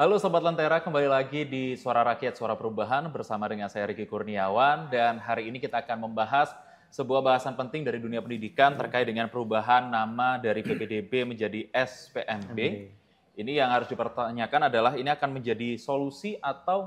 Halo Sobat Lentera, kembali lagi di Suara Rakyat, Suara Perubahan bersama dengan saya Riki Kurniawan. Dan hari ini kita akan membahas sebuah bahasan penting dari dunia pendidikan terkait dengan perubahan nama dari PPDB menjadi SPMB. Ini yang harus dipertanyakan adalah ini akan menjadi solusi atau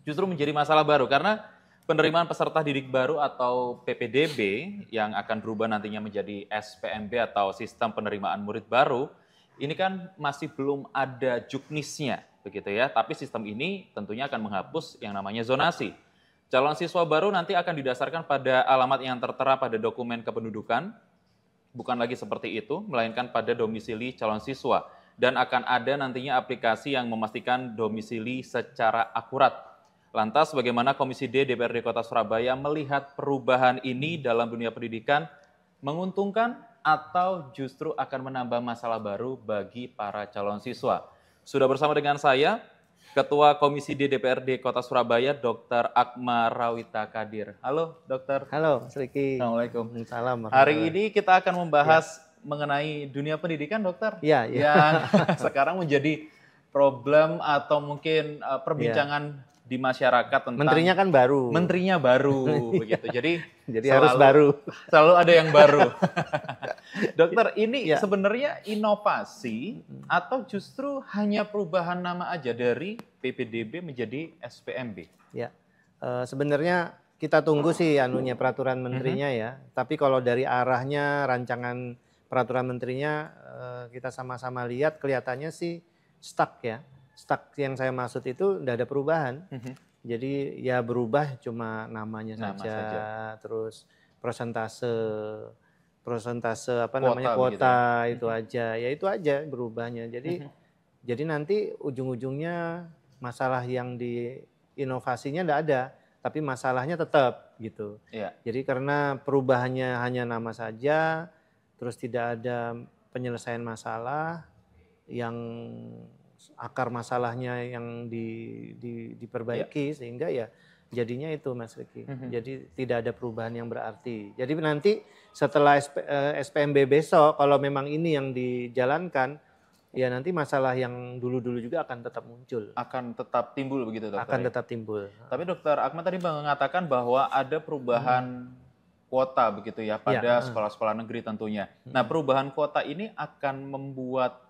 justru menjadi masalah baru. Karena penerimaan peserta didik baru atau PPDB yang akan berubah nantinya menjadi SPMB atau Sistem Penerimaan Murid Baru, ini kan masih belum ada juknisnya, begitu ya. Tapi sistem ini tentunya akan menghapus yang namanya zonasi. Calon siswa baru nanti akan didasarkan pada alamat yang tertera pada dokumen kependudukan, bukan lagi seperti itu, melainkan pada domisili calon siswa. Dan akan ada nantinya aplikasi yang memastikan domisili secara akurat. Lantas bagaimana Komisi D DPRD Kota Surabaya melihat perubahan ini dalam dunia pendidikan, menguntungkan atau justru akan menambah masalah baru bagi para calon siswa? Sudah bersama dengan saya, Ketua Komisi D DPRD Kota Surabaya, Dr. Akmal Rawita Kadir. Halo, Dokter. Halo, Mas Riki. Assalamualaikum. Salam. Hari ini kita akan membahas mengenai dunia pendidikan, Dokter. Iya. Yang sekarang menjadi problem atau mungkin perbincangan di masyarakat tentang Menterinya kan baru. Menterinya baru, begitu. Jadi harus baru. Selalu ada yang baru. Dokter, ini sebenarnya inovasi atau justru hanya perubahan nama aja dari PPDB menjadi SPMB? Ya, sebenarnya kita tunggu sih peraturan menterinya ya. Tapi kalau dari arahnya, rancangan peraturan menterinya kita sama-sama lihat kelihatannya sih stuck ya. Stuck yang saya maksud itu tidak ada perubahan. Jadi ya berubah cuma namanya saja. Terus persentase kuota itu aja. Ya itu aja berubahnya. Jadi nanti ujung-ujungnya masalah yang di inovasinya tidak ada, tapi masalahnya tetap gitu. Jadi karena perubahannya hanya nama saja, terus tidak ada penyelesaian masalah yang akar masalahnya yang diperbaiki, sehingga ya jadinya itu, Mas Riki. Jadi tidak ada perubahan yang berarti. Jadi nanti setelah SPMB besok, kalau memang ini yang dijalankan, ya nanti masalah yang dulu-dulu juga akan tetap muncul. Akan tetap timbul begitu, Dokter? Akan tetap timbul. Tapi Dokter Akmal tadi mengatakan bahwa ada perubahan kuota begitu ya pada sekolah-sekolah negeri tentunya. Nah, perubahan kuota ini akan membuat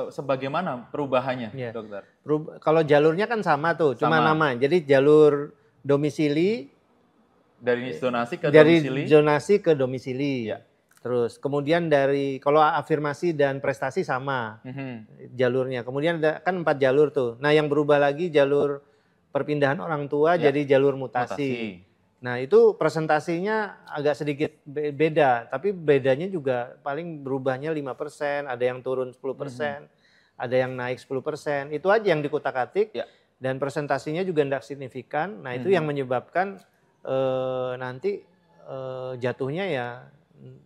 sebagaimana perubahannya, Dokter? Kalau jalurnya kan sama tuh, cuma nama. Jadi jalur domisili dari zonasi ke domisili. Dari zonasi ke domisili. Terus kemudian kalau afirmasi dan prestasi sama jalurnya. Kemudian ada kan 4 jalur tuh. Nah, yang berubah lagi jalur perpindahan orang tua jadi jalur mutasi. Nah, itu presentasinya agak sedikit beda, tapi bedanya juga paling berubahnya 5%, ada yang turun 10%, ada yang naik 10%. Itu aja yang dikutak-atik dan presentasinya juga tidak signifikan. Nah, itu yang menyebabkan nanti jatuhnya ya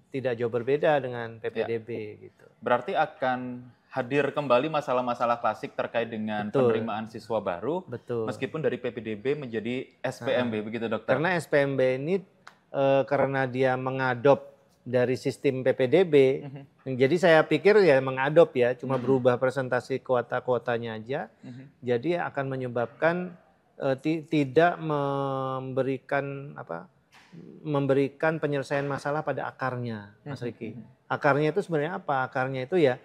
tidak jauh berbeda dengan PPDB gitu. Berarti akan hadir kembali masalah-masalah klasik terkait dengan penerimaan siswa baru, meskipun dari PPDB menjadi SPMB, begitu, Dokter? Karena SPMB ini karena dia mengadop dari sistem PPDB, jadi saya pikir ya mengadop ya, cuma berubah presentasi kuota-kuotanya aja, jadi akan menyebabkan tidak memberikan penyelesaian masalah pada akarnya, Mas Riki. Akarnya itu sebenarnya apa? Akarnya itu ya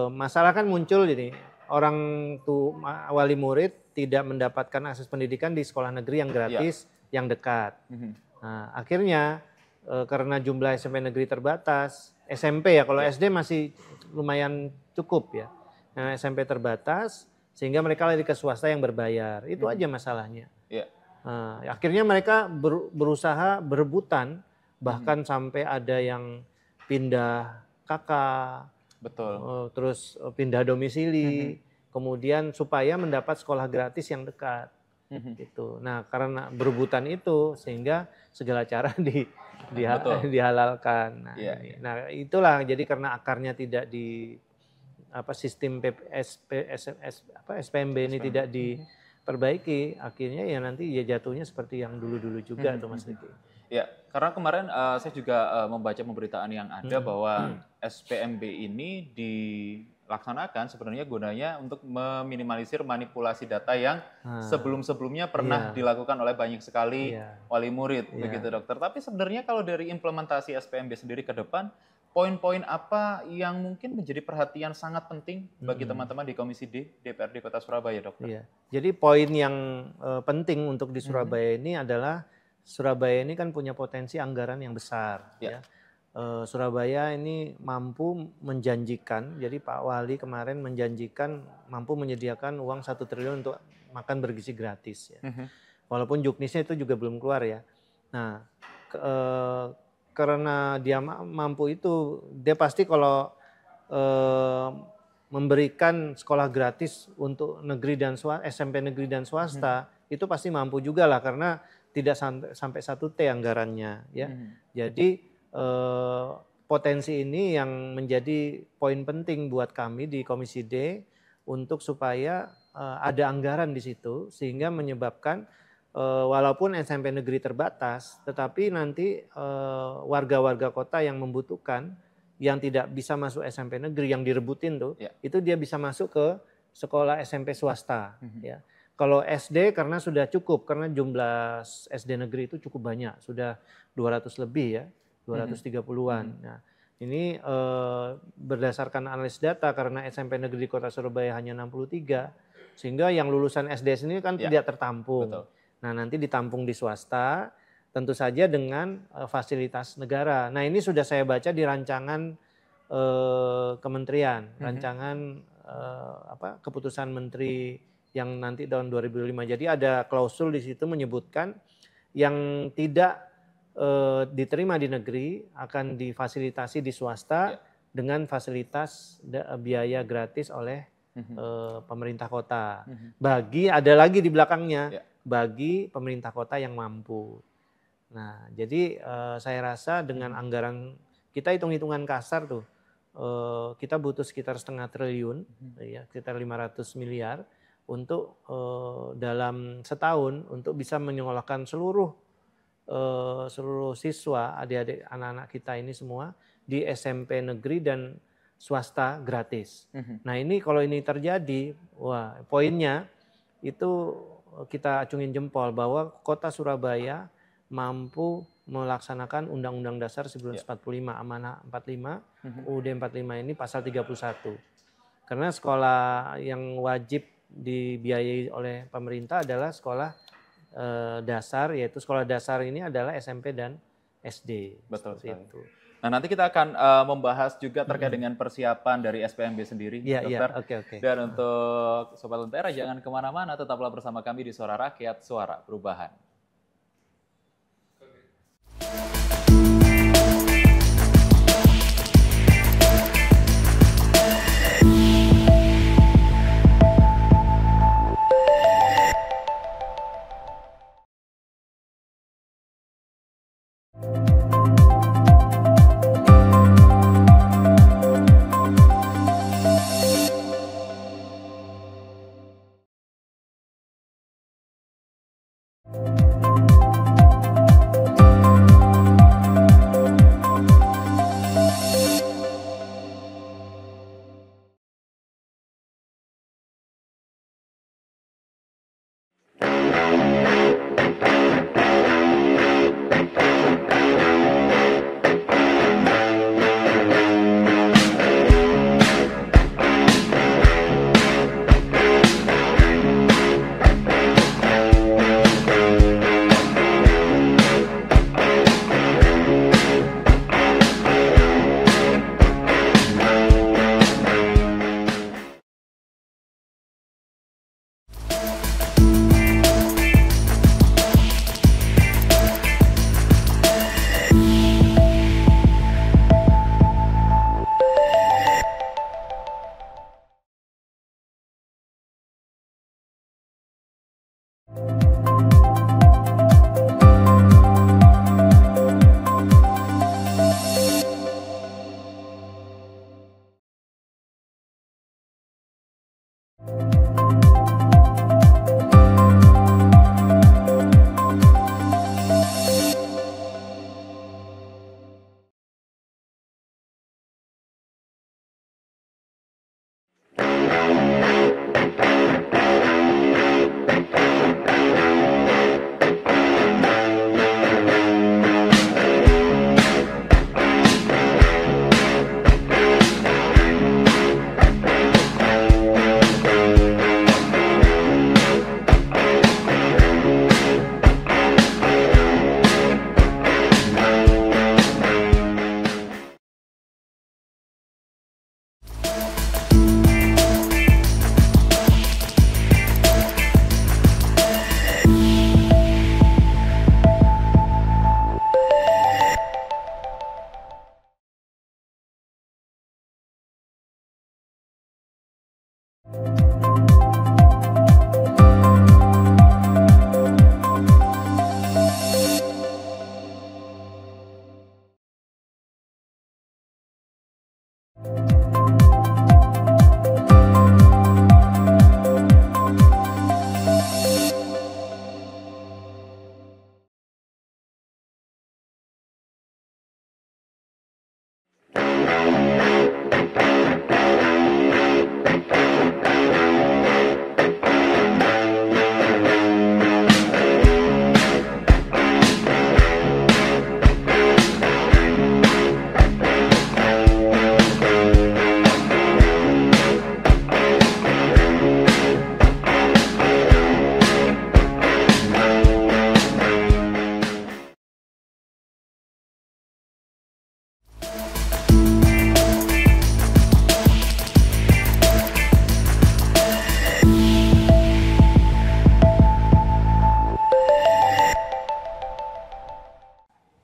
masalah kan muncul jadi orang wali murid tidak mendapatkan akses pendidikan di sekolah negeri yang gratis, yang dekat. Nah, akhirnya karena jumlah SMP negeri terbatas, SMP ya, kalau SD masih lumayan cukup ya. Nah, SMP terbatas sehingga mereka lari ke swasta yang berbayar. Itu aja masalahnya. Nah, akhirnya mereka berusaha berebutan, bahkan sampai ada yang pindah kakak, terus pindah domisili, kemudian supaya mendapat sekolah gratis yang dekat. Gitu. Nah, karena berebutan itu sehingga segala cara dihalalkan. Nah, itulah jadi karena akarnya tidak di sistem SPMB ini tidak diperbaiki, akhirnya ya nanti ya jatuhnya seperti yang dulu-dulu juga tuh, Mas Riki. Ya, karena kemarin saya juga membaca pemberitaan yang ada bahwa SPMB ini laksanakan sebenarnya gunanya untuk meminimalisir manipulasi data yang sebelum-sebelumnya pernah dilakukan oleh banyak sekali wali murid, begitu dokter. Tapi sebenarnya kalau dari implementasi SPMB sendiri ke depan, poin-poin apa yang mungkin menjadi perhatian sangat penting bagi teman-teman di Komisi D DPRD Kota Surabaya, dokter? Iya. Jadi poin yang penting untuk di Surabaya ini adalah Surabaya ini kan punya potensi anggaran yang besar. Ya. Surabaya ini mampu menjanjikan, jadi Pak Wali kemarin menjanjikan mampu menyediakan uang 1 triliun untuk makan bergizi gratis. Ya. Walaupun juknisnya itu juga belum keluar ya. Nah, karena dia mampu itu, dia pasti kalau memberikan sekolah gratis untuk negeri dan SMP negeri dan swasta, itu pasti mampu juga lah karena tidak sampai 1 T anggarannya. Ya. Jadi potensi ini yang menjadi poin penting buat kami di Komisi D untuk supaya ada anggaran di situ sehingga menyebabkan walaupun SMP negeri terbatas, tetapi nanti warga-warga kota yang membutuhkan, yang tidak bisa masuk SMP negeri yang direbutin tuh, itu dia bisa masuk ke sekolah SMP swasta. Ya. Kalau SD karena sudah cukup, karena jumlah SD negeri itu cukup banyak, sudah 200 lebih ya. 230-an. Nah, ini berdasarkan analis data karena SMP negeri di Kota Surabaya hanya 63, sehingga yang lulusan SD sini kan tidak tertampung. Betul. Nah, nanti ditampung di swasta, tentu saja dengan fasilitas negara. Nah, ini sudah saya baca di rancangan kementerian, rancangan keputusan menteri yang nanti tahun 2005. Jadi ada klausul di situ menyebutkan yang tidak diterima di negeri akan difasilitasi di swasta dengan fasilitas biaya gratis oleh pemerintah kota. Bagi ada lagi di belakangnya bagi pemerintah kota yang mampu. Nah, jadi saya rasa dengan anggaran kita hitung-hitungan kasar tuh kita butuh sekitar 0,5 triliun, ya, sekitar 500 miliar untuk dalam setahun untuk bisa menyekolahkan seluruh siswa, adik-adik anak-anak kita ini semua di SMP negeri dan swasta gratis. Nah, ini kalau ini terjadi, wah, poinnya itu kita acungin jempol bahwa Kota Surabaya mampu melaksanakan Undang-Undang Dasar 1945, Amanah 45, UUD 45 ini pasal 31. Karena sekolah yang wajib dibiayai oleh pemerintah adalah sekolah dasar, yaitu sekolah dasar ini adalah SMP dan SD. Betul sekali. Itu. Nah, nanti kita akan membahas juga terkait dengan persiapan dari SPMB sendiri, dokter. Oke. Dan untuk Sobat Lentera, jangan kemana-mana, tetaplah bersama kami di Suara Rakyat, Suara Perubahan.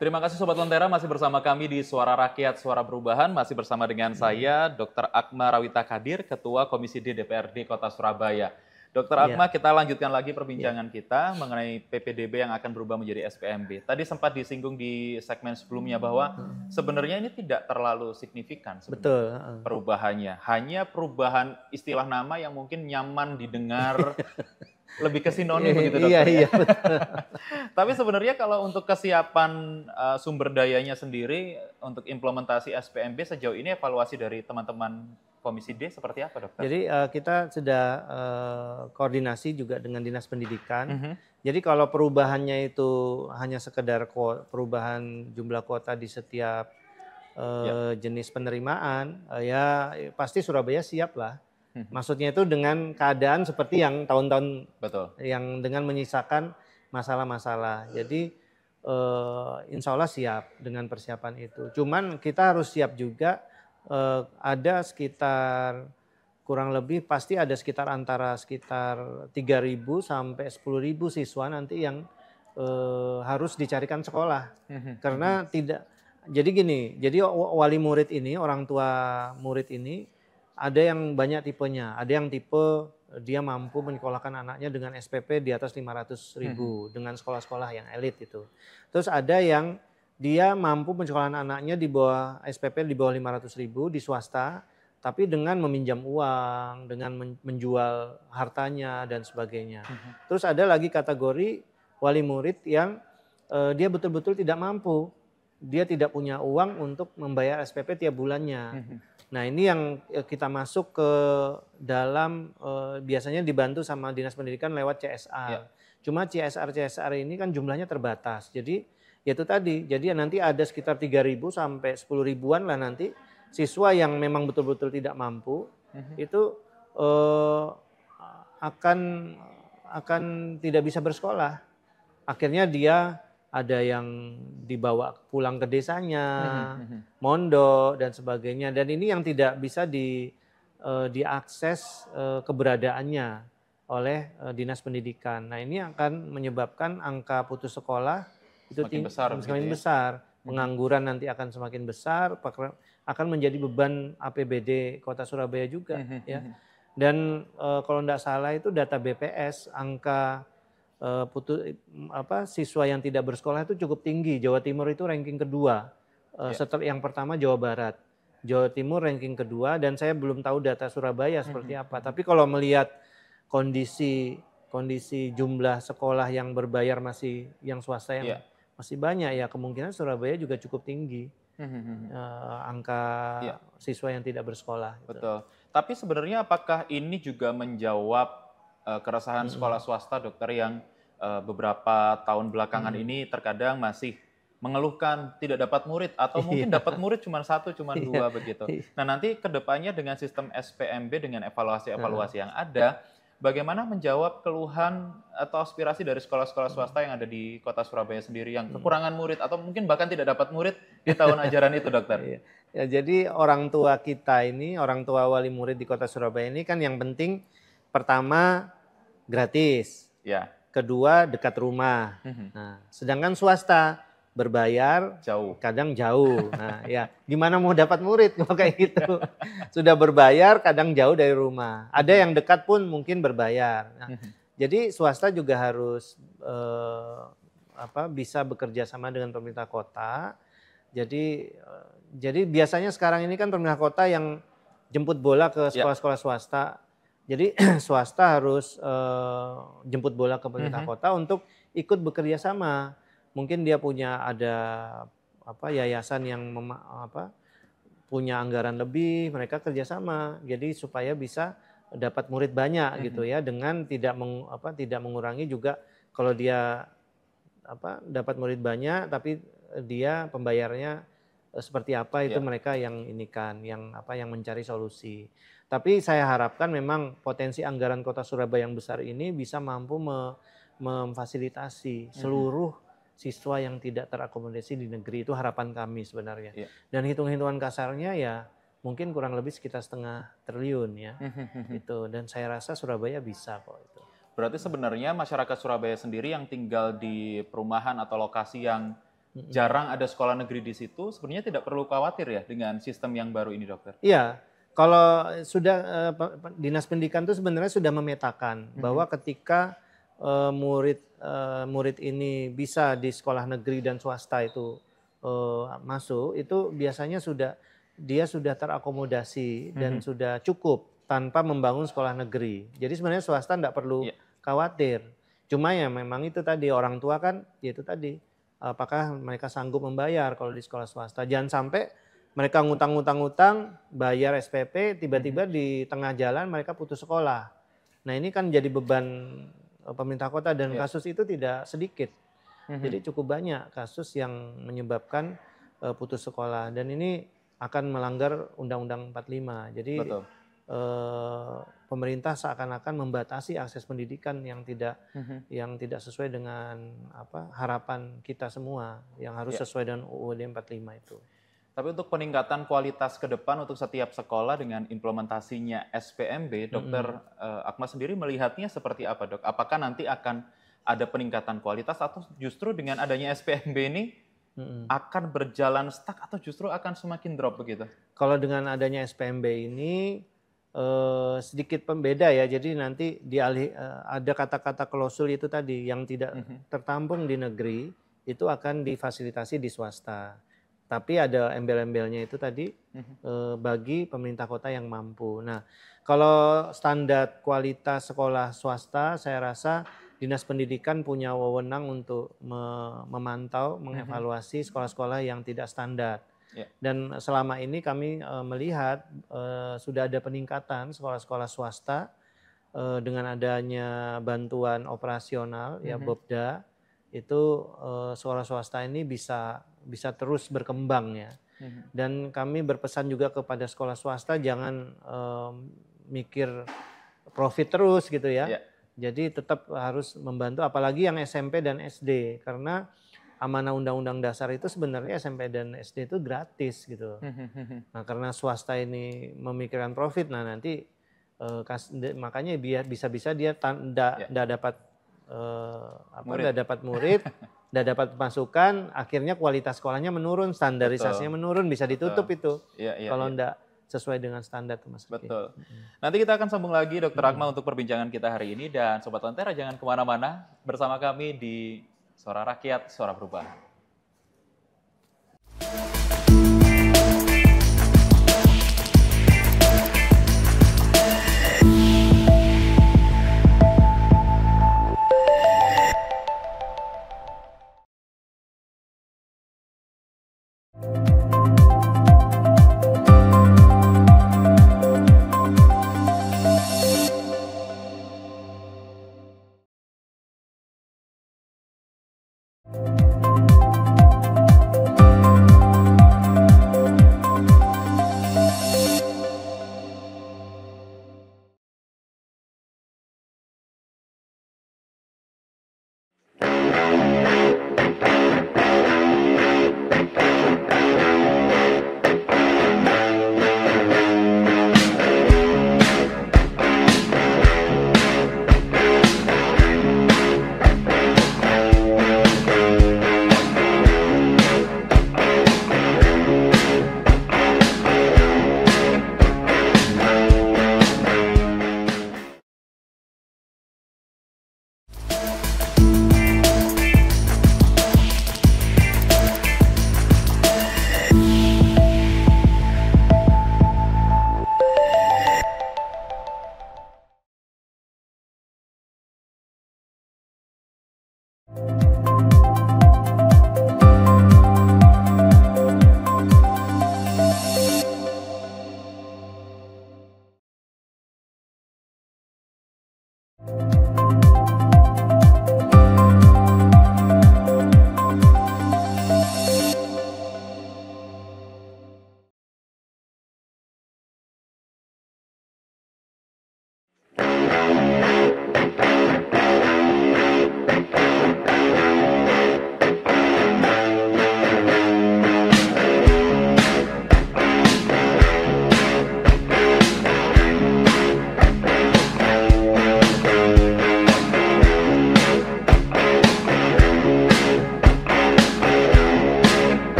Terima kasih Sobat Lentera, masih bersama kami di Suara Rakyat, Suara Perubahan. Masih bersama dengan saya, Dr. Akma Rawita Kadir, Ketua Komisi D DPRD Kota Surabaya. Dr. Akma, kita lanjutkan lagi perbincangan kita mengenai PPDB yang akan berubah menjadi SPMB. Tadi sempat disinggung di segmen sebelumnya bahwa sebenarnya ini tidak terlalu signifikan perubahannya. Hanya perubahan istilah nama yang mungkin nyaman didengar, lebih ke sinonim begitu dokter. Iya. Tapi sebenarnya kalau untuk kesiapan sumber dayanya sendiri untuk implementasi SPMB sejauh ini evaluasi dari teman-teman Komisi D seperti apa dokter? Jadi kita sudah koordinasi juga dengan Dinas Pendidikan. Jadi kalau perubahannya itu hanya sekedar perubahan jumlah kuota di setiap jenis penerimaan, ya pasti Surabaya siap lah. Maksudnya itu dengan keadaan seperti yang tahun-tahun yang dengan menyisakan masalah-masalah. Jadi insya Allah siap dengan persiapan itu. Cuman kita harus siap juga, ada sekitar kurang lebih pasti ada sekitar antara sekitar 3.000 sampai 10.000 siswa nanti yang harus dicarikan sekolah. Karena tidak, jadi gini, jadi wali murid ini, orang tua murid ini, ada yang banyak tipenya, ada yang tipe dia mampu menyekolahkan anaknya dengan SPP di atas 500.000 dengan sekolah-sekolah yang elit itu. Terus ada yang dia mampu menyekolahkan anaknya di bawah SPP di bawah 500.000 di swasta, tapi dengan meminjam uang, dengan menjual hartanya dan sebagainya. Terus ada lagi kategori wali murid yang dia betul-betul tidak mampu, dia tidak punya uang untuk membayar SPP tiap bulannya. Nah ini yang kita masuk ke dalam, biasanya dibantu sama Dinas Pendidikan lewat CSR. Cuma CSR ini kan jumlahnya terbatas. Jadi itu tadi, jadi nanti ada sekitar 3.000 sampai 10.000-an lah nanti siswa yang memang betul-betul tidak mampu, itu akan tidak bisa bersekolah. Akhirnya dia ada yang dibawa pulang ke desanya, mondok dan sebagainya. Dan ini yang tidak bisa diakses keberadaannya oleh Dinas Pendidikan. Nah ini akan menyebabkan angka putus sekolah itu semakin besar. Pengangguran nanti akan semakin besar, akan menjadi beban APBD Kota Surabaya juga. Ya. Dan kalau tidak salah itu data BPS, angka siswa yang tidak bersekolah itu cukup tinggi. Jawa Timur itu ranking kedua. Setelah yang pertama Jawa Barat. Jawa Timur ranking kedua, dan saya belum tahu data Surabaya seperti apa. Tapi kalau melihat kondisi jumlah sekolah yang berbayar yang swasta yang masih banyak, ya kemungkinan Surabaya juga cukup tinggi angka siswa yang tidak bersekolah. Betul. Tapi sebenarnya apakah ini juga menjawab keresahan sekolah swasta dokter yang beberapa tahun belakangan ini terkadang masih mengeluhkan tidak dapat murid atau mungkin dapat murid cuma 1, cuma 2 begitu. Nah nanti kedepannya dengan sistem SPMB dengan evaluasi-evaluasi yang ada, bagaimana menjawab keluhan atau aspirasi dari sekolah-sekolah swasta yang ada di Kota Surabaya sendiri yang kekurangan murid atau mungkin bahkan tidak dapat murid di tahun ajaran itu dokter? Ya, jadi orang tua kita ini, orang tua wali murid di Kota Surabaya ini kan yang penting pertama gratis, kedua dekat rumah. Nah, sedangkan swasta berbayar, kadang jauh. Nah, ya gimana mau dapat murid kalau kayak gitu? Sudah berbayar, kadang jauh dari rumah. Ada yang dekat pun mungkin berbayar. Nah, jadi swasta juga harus bisa bekerja sama dengan pemerintah kota. Jadi biasanya sekarang ini kan pemerintah kota yang jemput bola ke sekolah-sekolah swasta. Jadi swasta harus jemput bola ke pemerintah kota untuk ikut bekerja sama. Mungkin dia punya yayasan yang punya anggaran lebih, mereka kerjasama. Jadi supaya bisa dapat murid banyak gitu ya, dengan tidak mengurangi juga kalau dia dapat murid banyak tapi dia pembayarnya seperti apa itu mereka yang yang mencari solusi. Tapi saya harapkan memang potensi anggaran Kota Surabaya yang besar ini bisa mampu memfasilitasi seluruh siswa yang tidak terakomodasi di negeri. Itu harapan kami sebenarnya. Dan hitung-hitungan kasarnya ya mungkin kurang lebih sekitar 0,5 triliun ya. Itu, dan saya rasa Surabaya bisa kok itu. Berarti sebenarnya masyarakat Surabaya sendiri yang tinggal di perumahan atau lokasi yang jarang ada sekolah negeri di situ, sebenarnya tidak perlu khawatir ya dengan sistem yang baru ini, dokter? Iya, kalau sudah Dinas Pendidikan itu sebenarnya sudah memetakan bahwa ketika murid ini bisa di sekolah negeri dan swasta itu masuk, itu biasanya dia sudah terakomodasi dan sudah cukup tanpa membangun sekolah negeri. Jadi sebenarnya swasta tidak perlu khawatir. Cuma ya memang itu tadi, orang tua kan ya itu tadi, apakah mereka sanggup membayar kalau di sekolah swasta. Jangan sampai mereka ngutang-ngutang, bayar SPP, tiba-tiba di tengah jalan mereka putus sekolah. Nah ini kan jadi beban pemerintah kota dan kasus itu tidak sedikit. Jadi cukup banyak kasus yang menyebabkan putus sekolah dan ini akan melanggar Undang-Undang 45. Jadi pemerintah seakan-akan membatasi akses pendidikan yang tidak sesuai dengan harapan kita semua, yang harus sesuai dengan UUD 45 itu. Tapi untuk peningkatan kualitas ke depan untuk setiap sekolah dengan implementasinya SPMB, Dokter Akmal sendiri melihatnya seperti apa, Dok? Apakah nanti akan ada peningkatan kualitas atau justru dengan adanya SPMB ini akan berjalan stuck atau justru akan semakin drop begitu? Kalau dengan adanya SPMB ini sedikit pembeda ya, jadi nanti ada kata-kata klausul itu tadi yang tidak tertampung di negeri itu akan difasilitasi di swasta. Tapi ada embel-embelnya itu tadi bagi pemerintah kota yang mampu. Nah, kalau standar kualitas sekolah swasta, saya rasa Dinas Pendidikan punya wewenang untuk memantau, mengevaluasi sekolah-sekolah yang tidak standar. Dan selama ini kami melihat sudah ada peningkatan sekolah-sekolah swasta dengan adanya bantuan operasional ya Bobda, itu sekolah swasta ini bisa terus berkembang ya. Dan kami berpesan juga kepada sekolah swasta jangan mikir profit terus gitu ya. Jadi tetap harus membantu, apalagi yang SMP dan SD, karena amanah Undang-Undang Dasar itu sebenarnya SMP dan SD itu gratis gitu. Nah karena swasta ini memikirkan profit, nah nanti makanya bisa-bisa dia tidak dapat murid, tidak dapat masukan, akhirnya kualitas sekolahnya menurun, standarisasinya menurun, bisa ditutup itu kalau tidak sesuai dengan standar, Mas. Betul. Nanti kita akan sambung lagi, Dokter Akmal, untuk perbincangan kita hari ini. Dan Sobat Lentera jangan kemana-mana, bersama kami di Suara Rakyat, Suara Perubahan.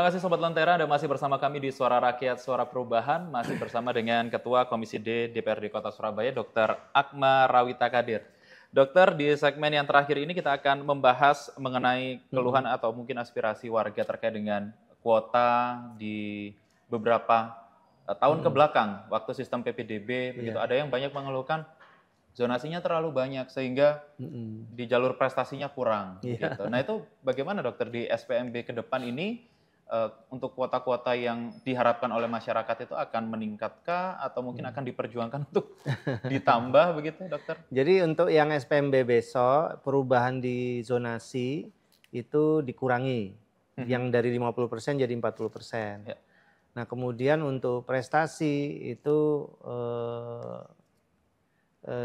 Terima kasih Sobat Lentera, Anda masih bersama kami di Suara Rakyat, Suara Perubahan, masih bersama dengan Ketua Komisi D DPRD Kota Surabaya, Dr. Akma Rawita Kadir. Dokter, di segmen yang terakhir ini kita akan membahas mengenai keluhan atau mungkin aspirasi warga terkait dengan kuota di beberapa tahun ke belakang, waktu sistem PPDB, begitu ada yang banyak mengeluhkan zonasinya terlalu banyak sehingga di jalur prestasinya kurang. Gitu. Nah itu bagaimana dokter di SPMB ke depan ini untuk kuota-kuota yang diharapkan oleh masyarakat itu akan meningkatkah atau mungkin akan diperjuangkan untuk ditambah begitu dokter? Jadi untuk yang SPMB besok perubahan di zonasi itu dikurangi. Yang dari 50% jadi 40%. Ya. Nah kemudian untuk prestasi itu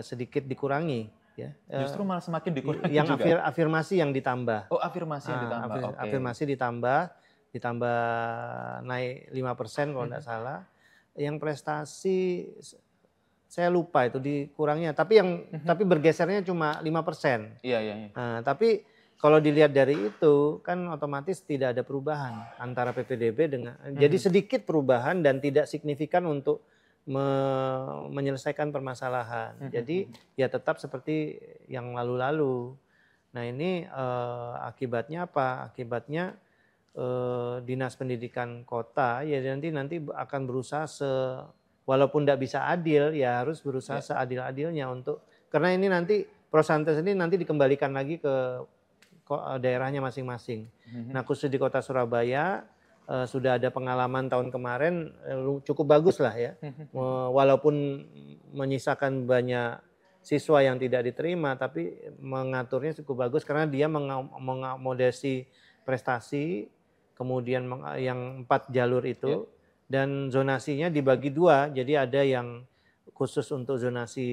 sedikit dikurangi, ya. Justru malah semakin dikurangi yang juga. afirmasi yang ditambah. Oh, afirmasi yang ditambah. Oke. Afirmasi ditambah naik 5% kalau tidak salah. Yang prestasi saya lupa itu dikurangnya, tapi tapi bergesernya cuma 5%. Iya. Nah, tapi kalau dilihat dari itu kan otomatis tidak ada perubahan antara PPDB dengan jadi sedikit perubahan dan tidak signifikan untuk menyelesaikan permasalahan. Jadi ya tetap seperti yang lalu-lalu. Nah ini akibatnya apa? Akibatnya Dinas Pendidikan Kota ya nanti akan berusaha walaupun tidak bisa adil ya harus berusaha seadil-adilnya karena ini nanti prosentase ini nanti dikembalikan lagi ke daerahnya masing-masing. Nah khusus di Kota Surabaya sudah ada pengalaman tahun kemarin cukup bagus lah ya. Walaupun menyisakan banyak siswa yang tidak diterima tapi mengaturnya cukup bagus karena dia mengakomodasi prestasi kemudian yang 4 jalur itu dan zonasinya dibagi 2. Jadi ada yang khusus untuk zonasi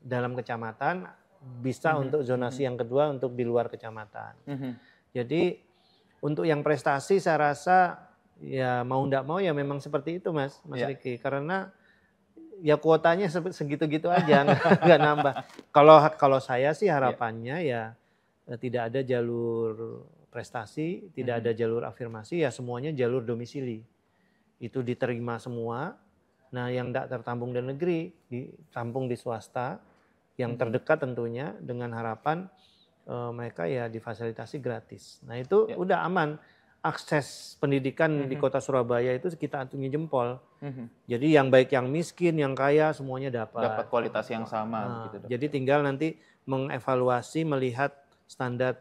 dalam kecamatan bisa untuk zonasi yang kedua untuk di luar kecamatan. Jadi untuk yang prestasi saya rasa ya mau enggak mau ya memang seperti itu Mas Riki. Karena ya kuotanya segitu-gitu aja nggak nambah. Kalau saya sih harapannya ya tidak ada jalur prestasi, tidak ada jalur afirmasi ya semuanya jalur domisili. Itu diterima semua. Nah yang tidak tertampung di negeri ditampung di swasta yang terdekat tentunya dengan harapan mereka ya difasilitasi gratis. Nah itu udah aman. Akses pendidikan di Kota Surabaya itu kita acungi jempol. Jadi yang baik yang miskin, yang kaya semuanya dapat. Dapat kualitas yang sama. Gitu, jadi tinggal nanti mengevaluasi melihat standar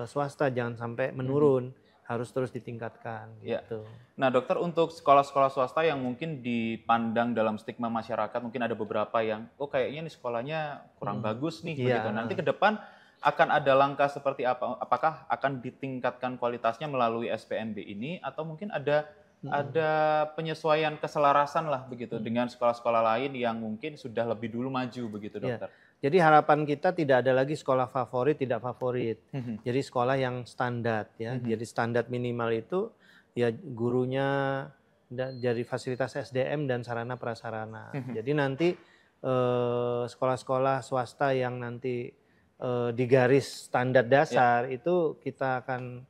swasta jangan sampai menurun. Harus terus ditingkatkan. Gitu. Nah dokter untuk sekolah-sekolah swasta yang mungkin dipandang dalam stigma masyarakat mungkin ada beberapa yang kayaknya nih sekolahnya kurang bagus nih. Begitu. Nanti ke depan akan ada langkah seperti apa? Apakah akan ditingkatkan kualitasnya melalui SPMB ini atau mungkin ada penyesuaian keselarasan lah begitu dengan sekolah-sekolah lain yang mungkin sudah lebih dulu maju begitu dokter? Jadi harapan kita tidak ada lagi sekolah favorit, tidak favorit. Jadi sekolah yang standar ya. Jadi standar minimal itu ya gurunya dari fasilitas SDM dan sarana prasarana. Jadi nanti sekolah-sekolah swasta yang nanti di garis standar dasar itu kita akan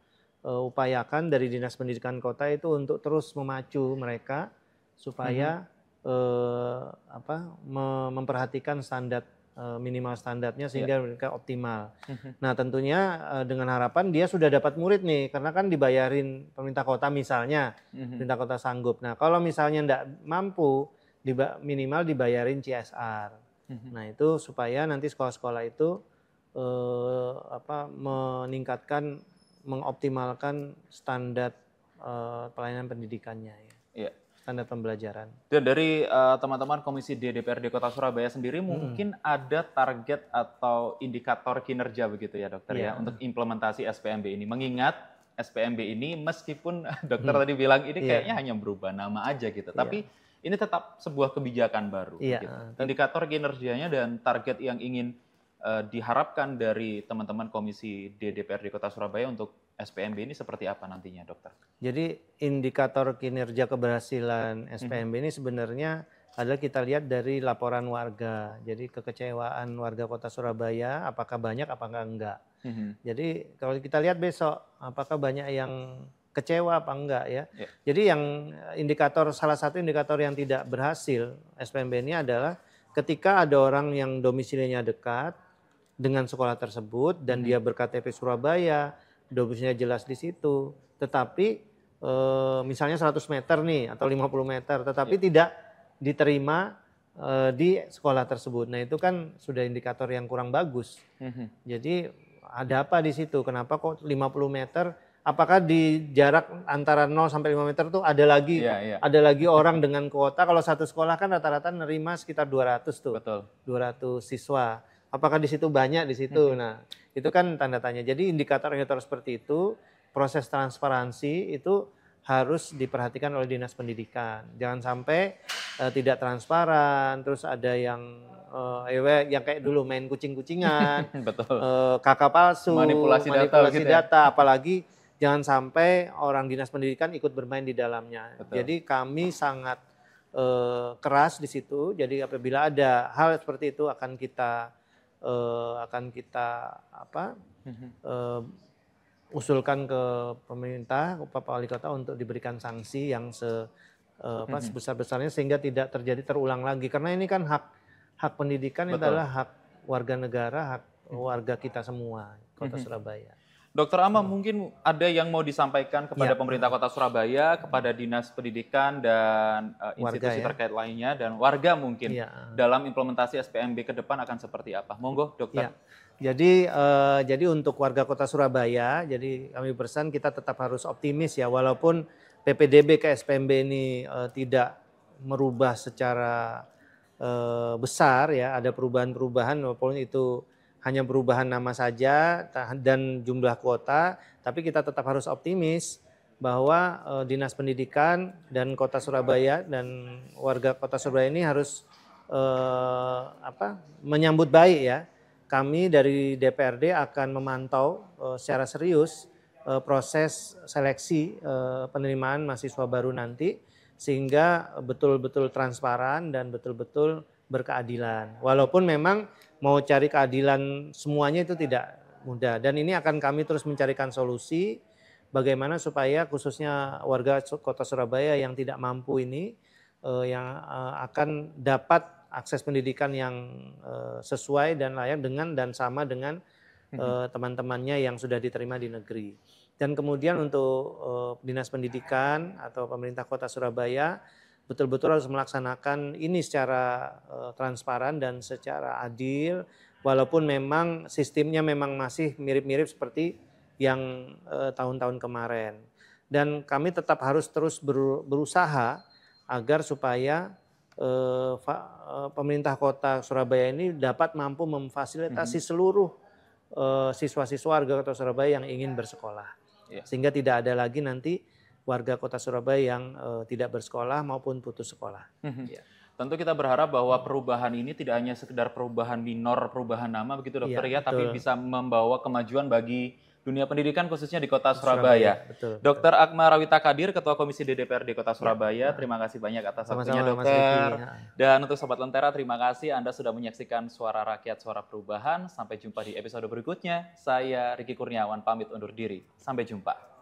upayakan dari Dinas Pendidikan Kota itu untuk terus memacu mereka supaya memperhatikan standar minimal standarnya sehingga mereka optimal. Nah tentunya dengan harapan dia sudah dapat murid nih karena kan dibayarin pemerintah kota misalnya, pemerintah kota sanggup. Nah kalau misalnya tidak mampu minimal dibayarin CSR. Nah itu supaya nanti sekolah-sekolah itu meningkatkan, mengoptimalkan standar pelayanan pendidikannya ya. Standar pembelajaran. Dan dari teman-teman Komisi D DPRD Kota Surabaya sendiri mungkin ada target atau indikator kinerja begitu ya dokter ya untuk implementasi SPMB ini. Mengingat SPMB ini meskipun dokter tadi bilang ini kayaknya hanya berubah nama aja gitu. Tapi ini tetap sebuah kebijakan baru. Gitu. Indikator kinerjanya dan target yang ingin diharapkan dari teman-teman Komisi D DPRD Kota Surabaya untuk SPMB ini seperti apa nantinya dokter? Jadi indikator kinerja keberhasilan SPMB ini sebenarnya adalah kita lihat dari laporan warga. Jadi kekecewaan warga Kota Surabaya apakah banyak apakah enggak. Jadi kalau kita lihat besok apakah banyak yang kecewa apa enggak ya. Ya. Jadi yang salah satu indikator yang tidak berhasil SPMB ini adalah ketika ada orang yang domisilinya dekat dengan sekolah tersebut dan dia ber-KTP Surabaya, domisilinya jelas di situ, tetapi misalnya 100 meter nih atau 50 meter, tetapi tidak diterima di sekolah tersebut. Nah itu kan sudah indikator yang kurang bagus. Jadi ada apa di situ? Kenapa kok 50 meter? Apakah di jarak antara 0 sampai 5 meter tuh ada lagi orang dengan kuota? Kalau satu sekolah kan rata-rata nerima sekitar 200 tuh. Betul. 200 siswa. Apakah di situ banyak di situ? Nah, itu kan tanda tanya. Jadi indikator-indikator seperti itu, proses transparansi itu harus diperhatikan oleh Dinas Pendidikan. Jangan sampai tidak transparan, terus ada yang kayak dulu main kucing-kucingan, Betul. kakak palsu, Manipulasi manipulasi gitu data, apalagi jangan sampai orang Dinas Pendidikan ikut bermain di dalamnya. Betul. Jadi kami sangat keras di situ. Jadi apabila ada hal seperti itu akan kita usulkan ke pemerintah, ke Pak Wali Kota untuk diberikan sanksi yang sebesar-besarnya sehingga tidak terjadi terulang lagi. Karena ini kan hak pendidikan adalah hak warga negara, hak warga kita semua, Kota Surabaya. Dr. Amam, mungkin ada yang mau disampaikan kepada pemerintah Kota Surabaya, kepada Dinas Pendidikan dan institusi terkait lainnya, dan warga mungkin dalam implementasi SPMB ke depan akan seperti apa? Monggo, Dokter. Jadi untuk warga Kota Surabaya, jadi kami berpesan kita tetap harus optimis ya, walaupun PPDB ke SPMB ini tidak merubah secara besar ya, ada perubahan-perubahan walaupun itu hanya perubahan nama saja dan jumlah kuota, tapi kita tetap harus optimis bahwa Dinas Pendidikan dan Kota Surabaya dan warga Kota Surabaya ini harus menyambut baik ya. Kami dari DPRD akan memantau secara serius proses seleksi penerimaan mahasiswa baru nanti sehingga betul-betul transparan dan betul-betul berkeadilan. Walaupun memang mau cari keadilan semuanya itu tidak mudah. Dan ini akan kami terus mencarikan solusi bagaimana supaya khususnya warga Kota Surabaya yang tidak mampu ini yang akan dapat akses pendidikan yang sesuai dan layak dengan dan sama dengan teman-temannya yang sudah diterima di negeri. Dan kemudian untuk Dinas Pendidikan atau pemerintah Kota Surabaya betul-betul harus melaksanakan ini secara transparan dan secara adil, walaupun memang sistemnya memang masih mirip-mirip seperti yang tahun-tahun kemarin. Dan kami tetap harus terus berusaha agar supaya pemerintah Kota Surabaya ini dapat mampu memfasilitasi seluruh siswa-siswa warga Kota Surabaya yang ingin bersekolah. Sehingga tidak ada lagi nanti warga Kota Surabaya yang tidak bersekolah maupun putus sekolah. Tentu kita berharap bahwa perubahan ini tidak hanya sekedar perubahan minor, perubahan nama begitu Dokter tapi bisa membawa kemajuan bagi dunia pendidikan khususnya di Kota Surabaya. Dr. Akmal Rawita Kadir, Ketua Komisi DPRD Kota Surabaya, terima kasih banyak atas waktunya Dokter. Dan untuk Sobat Lentera, terima kasih Anda sudah menyaksikan Suara Rakyat, Suara Perubahan. Sampai jumpa di episode berikutnya. Saya Riki Kurniawan pamit undur diri. Sampai jumpa.